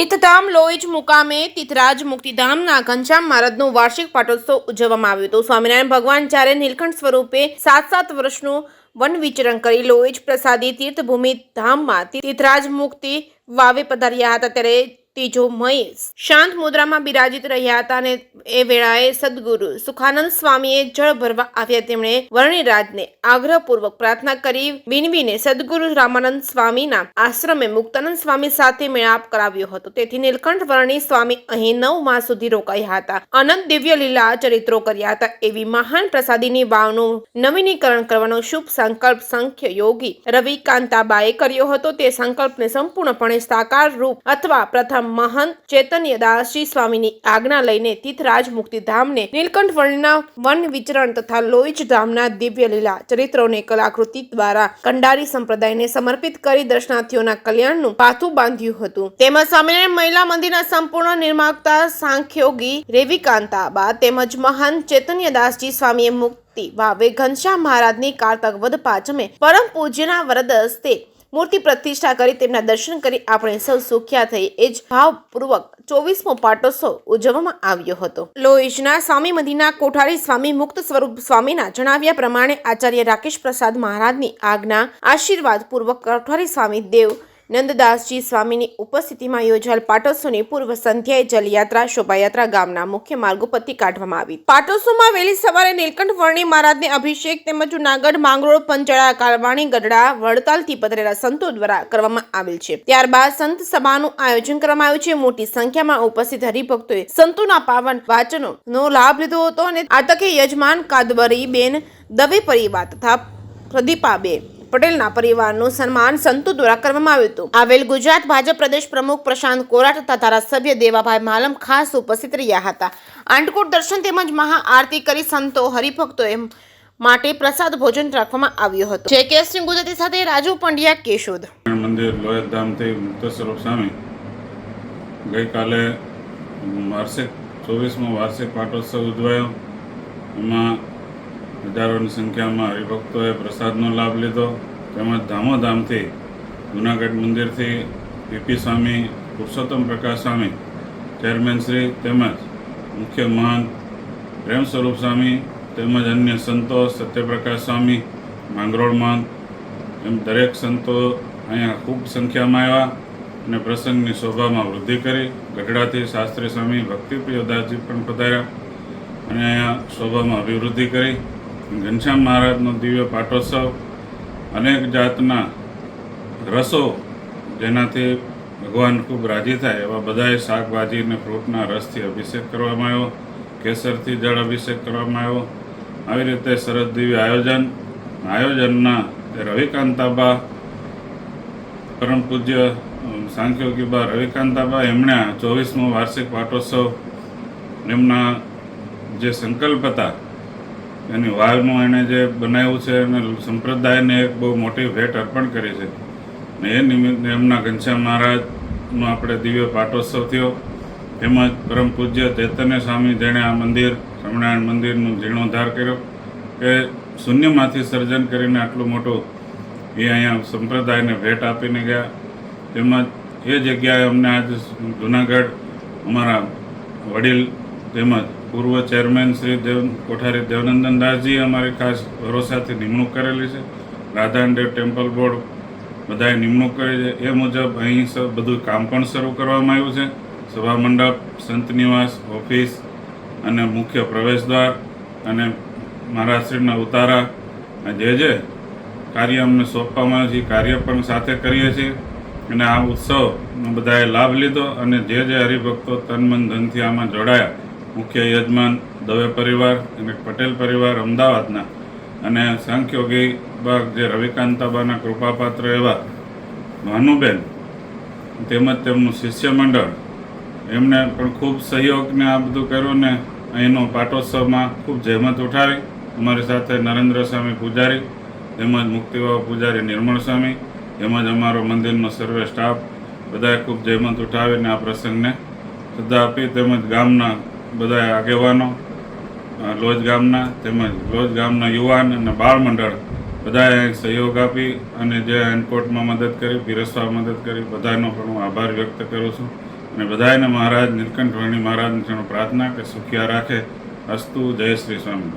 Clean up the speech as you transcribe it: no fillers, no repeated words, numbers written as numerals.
તીર્થધામ લોહીજ મુકામે તીર્થરાજ મુક્તિધામના ઘનશ્યામ મહારાજનો વાર્ષિક પાટોત્સવ ઉજવવામાં આવ્યો હતો। સ્વામિનારાયણ ભગવાન જ્યારે નીલકંઠ સ્વરૂપે 7 વર્ષનું વન વિચરણ કરી લોહીજ પ્રસાદી તીર્થભૂમિ ધામમાં તીર્થરાજ મુક્તિ વાવે પધાર્યા હતા ત્યારે ત્રીજો મહેશ શાંત મુદ્રામાં બિરાજિત રહ્યા હતા અને એ વેળાએ સદગુરુ સુખાનંદ સ્વામીએ જળ ભરવા આવ્યા। તેમણે વર્ણિરાજને આગ્રહપૂર્વક પ્રાર્થના કરી વિનવીને સદગુરુ રામાનંદ સ્વામીના આશ્રમે મુક્તાનંદ સ્વામી સાથે મેળાપ કરાવ્યો હતો। તેથી નીલકંઠ વર્ણિ સ્વામી અહીં 9 માસ સુધી રોકાયા હતા, અનંત દિવ્ય લીલા ચરિત્રો કર્યા હતા। એવી મહાન પ્રસાદીની વાવનું નવીનીકરણ કરવાનો શુભ સંકલ્પ સંખ્ય યોગી રવિ કાંતાબાએ કર્યો હતો। તે સંકલ્પને સંપૂર્ણપણે સાકાર રૂપ અથવા પ્રથમ महंत चैतन्यदासजी स्वामी आज्ञा लईने तीर्थराज मुक्तिधामने नीलकंठ वर्णिना वन विचरण तथा लोईज धामना दिव्य लीला चरित्रों कलाकृति द्वारा कंडारी संप्रदाय ने समर्पित करी दर्शनार्थीओना कल्याणनुं पाथुं बांध्युं हतुं। तेमज स्वामिनारायण महिला मंदिरना संपूर्ण निर्माता सांख्योगी रेविकांताबा तेमज महंत चैतन्यदासजी स्वामीए मुक्ति वावे घनश्याम महाराजनी कार्तक वद 5 परम पूज्यना वरद हस्ते मूर्ति प्रतिष्ठा करी तेमना दर्शन करी आपणे सौ सुख्या थई ए ज भावपूर्वक 24मो पाटोत्सव उजववामां આવ્યો હતો। લોહીજના સ્વામી મંદિરના કોઠારી સ્વામી મુક્ત સ્વરૂપ સ્વામીના જણાવ્યા પ્રમાણે આચાર્ય રાકેશ પ્રસાદ મહારાજની આજ્ઞા આશીર્વાદ પૂર્વક કોઠારી સ્વામી દેવ નંદદાસજી સ્વામીની ઉપસ્થિતિમાં યોજાયેલ પાટોત્સવની પૂર્વ સંધ્યાએ જલયાત્રા શોભાયાત્રા ગામના મુખ્ય માર્ગો પરથી કાઢવામાં આવી। પાટોત્સવમાં વહેલી સવારે નીલકંઠ વર્ણિ મહારાજને અભિષેક તેમજ જૂનાગઢ માંગરોળ પંચાળા કાળવાણી ગઢડા વડતાલથી પધારેલા સંતો દ્વારા કરવામાં આવેલ છે। ત્યારબાદ સંત સભાનું આયોજન કરવામાં આવ્યું છે। મોટી સંખ્યામાં ઉપસ્થિત હરિભક્તોએ સંતોના પાવન વાચનોનો લાભ લીધો હતો અને આ તકે યજમાન કાદબરીબેન દવે પરિવાર તથા પ્રદીપાબેન પટેલના પરિવારનું સન્માન સંતો દ્વારા કરવામાં આવ્યું હતું। આવેલ ગુજરાત ભાજપ પ્રદેશ પ્રમુખ પ્રશાંત કોરા તથા ધારાસભ્ય દેવાભાઈ માલમ ખાસ ઉપસ્થિત રહ્યા હતા। આંટકોટ દર્શન તેમજ મહાઆરતી કરી સંતો હરિભક્તોએ માટે પ્રસાદ ભોજન રાખવામાં આવ્યો હતો। જે કે સિંહ ગુજરાતી સાથે રાજુ પંડ્યા કેશોદ મંદિર લોહીધામથી મુક્ત સ્વરૂપ સ્વામી ગઈકાલે વાર્ષિક 24મો વાર્ષિક પાટોત્સવ ઉજવાયો। એમાં હજારોની સંખ્યામાં હરિભક્તોએ પ્રસાદનો લાભ લીધો તેમજ ધામોધામથી જૂનાગઢ મંદિરથી પીપી સ્વામી પુરુષોત્તમ પ્રકાશ સ્વામી ચેરમેન શ્રી તેમજ મુખ્ય મહંત પ્રેમ સ્વરૂપ સ્વામી તેમજ અન્ય સંતો સત્યપ્રકાશ સ્વામી માંગરોળ મહંત એમ દરેક સંતો અહીંયા ખૂબ સંખ્યામાં આવ્યા અને પ્રસંગની શોભામાં વૃદ્ધિ કરી। ગઢડાથી શાસ્ત્રી સ્વામી ભક્તિપ્રિયદાસજી પણ પધાર્યા અને અહીંયા શોભામાં અભિવૃદ્ધિ કરી। ઘનશ્યામ મહારાજનો દિવ્ય પાટોત્સવ અનેક જાતના રસો જેનાથી ભગવાન ખૂબ રાજી થાય એવા બધાએ શાકભાજી અને ફ્રૂટના રસથી અભિષેક કરવામાં આવ્યો, કેસરથી જળ અભિષેક કરવામાં આવ્યો। આવી રીતે સરસ દિવ્ય આયોજનના રવિકાંતાબા પરમ પૂજ્ય સાંખ્યોગીબા રવિકાંતાબા એમણે 24મો વાર્ષિક પાટોત્સવ એમના જે સંકલ્પ હતા એની વાવનું એણે જે બનાવ્યું છે અને સંપ્રદાયને એક બહુ મોટી ભેટ અર્પણ કરી છે ને એ નિમિત્તે એમના ઘનશ્યામ મહારાજનો આપણે દિવ્ય પાટોત્સવ થયો। તેમજ પરમ પૂજ્ય ચૈતન્ય સ્વામી જેણે આ મંદિર સ્વામિનારાયણ મંદિરનું જીર્ણોદ્ધાર કર્યો કે શૂન્યમાંથી સર્જન કરીને આટલું મોટું એ અહીંયા સંપ્રદાયને ભેટ આપીને ગયા। તેમજ એ જગ્યાએ અમને આજ જૂનાગઢ અમારા વડીલ તેમજ પૂર્વ ચેરમેન શ્રી કોઠારી દેવનંદન દાસજી અમારી ખાસ ભરોસાથી નિમણૂક કરેલી છે। રાધાનદેવ ટેમ્પલ બોર્ડ બધાએ નિમણૂક કરી છે। એ મુજબ અહીં બધું કામ પણ શરૂ કરવામાં આવ્યું છે। સભા મંડપ, સંત નિવાસ, ઓફિસ અને મુખ્ય પ્રવેશદ્વાર અને મહારાજશ્રીના ઉતારા જે કાર્ય અમને સોંપવામાં આવ્યું છે એ કાર્ય પણ સાથે કરીએ છીએ અને આ ઉત્સવનો બધાએ લાભ લીધો અને જે હરિભક્તો તન મન ધનથી આમાં જોડાયા, મુખ્ય યજમાન દવે પરિવાર અને પટેલ પરિવાર અમદાવાદના અને સાંખ્યોગી બાગ જે રવિકાંતાબાના કૃપાપાત્ર એવા ભાનુબેન તેમજ તેમનું શિષ્ય મંડળ એમણે પણ ખૂબ સહયોગને આ બધું કર્યું ને અહીંનો પાટોત્સવમાં ખૂબ જહેમત ઉઠાવી। અમારી સાથે નરેન્દ્ર સ્વામી પૂજારી તેમજ મુક્તિવાવ પૂજારી નિર્મળ સ્વામી તેમજ અમારો મંદિરનો સર્વે સ્ટાફ બધાએ ખૂબ જહેમત ઉઠાવીને આ પ્રસંગને શ્રદ્ધા આપી। તેમજ ગામના બધા આગેવાનો લોજ ગામના તેમજ લોજ ગામના યુવાન અને બાળ મંડળ બધાએ સહયોગ આપી અને જે એનકોટમાં મદદ કરી, પીરસવા મદદ કરી બધાનો પણ હું આભાર વ્યક્ત કરું છું। અને બધાને મહારાજ નીલકંઠ વર્ણી મહારાજની ચરણો પ્રાર્થના કે સુખિયા રાખે. અસ્તુ. જય શ્રી સ્વામી.